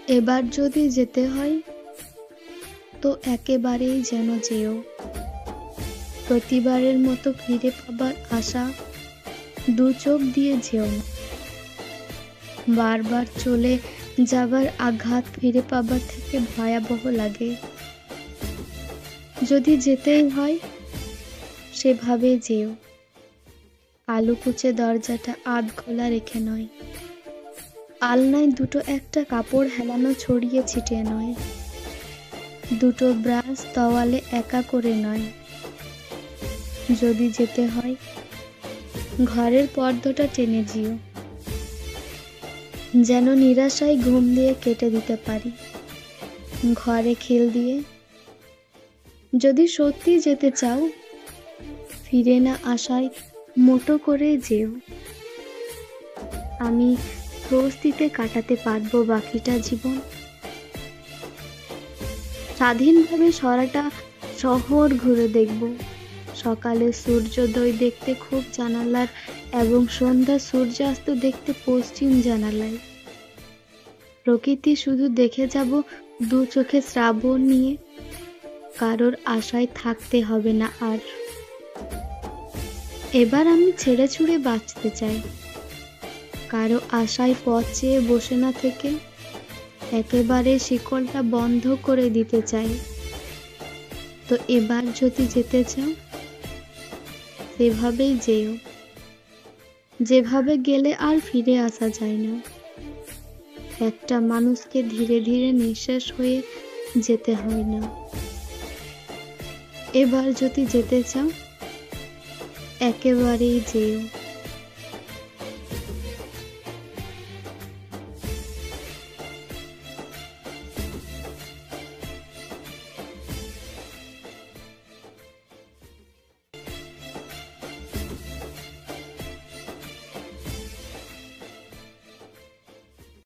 এবার যদি যেতে হয় তো একেবারেই যেন যেও। প্রতিবারের মতো ফিরে পাবার আশা দু চোখ দিয়ে যেও না। বারবার চলে যাবার আঘাত ফিরে পাবার থেকে ভয়াবহ লাগে। যদি যেতেই হয় সেভাবে যেও। আলুকুচে দরজাটা আধ খোলা রেখে নয়, আলনায় দুটো একটা কাপড় হেলানো ছড়িয়ে ছিটিয়ে নয়, দুটো ব্রাশ তোয়ালে একা করে নয়। যদি যেতে হয় ঘরের পর্দাটা টেনে যেও, যেন নিরাশায় ঘুম দিয়ে কেটে দিতে পারি ঘরে খিল দিয়ে। যদি সত্যি যেতে চাও ফিরে না আসায় মোটো করে যেও। আমি স্বস্তিতে কাটাতে পারবো বাকিটা জীবন। স্বাধীনভাবে সারাটা শহর ঘুরে দেখব। সকালে সূর্যোদয় দেখতে খুব জানালার এবং সন্ধ্যা সূর্যাস্ত দেখতে পশ্চিম জানালায়। প্রকৃতি শুধু দেখে যাব দু চোখে শ্রাবণ নিয়ে। কারোর আশায় থাকতে হবে না আর। এবার আমি ছেড়ে ছুড়ে বাঁচতে চাই, কারো আশায় পথ চেয়ে বসে না থেকে একেবারে শিকলটা বন্ধ করে দিতে চাই। তো এবার যদি যেতে চাও সেভাবেই যেও, যেভাবে গেলে আর ফিরে আসা যায় না। একটা মানুষকে ধীরে ধীরে নিঃশেষ হয়ে যেতে হয় না। এবার যদি যেতে চাও একেবারেই যেও।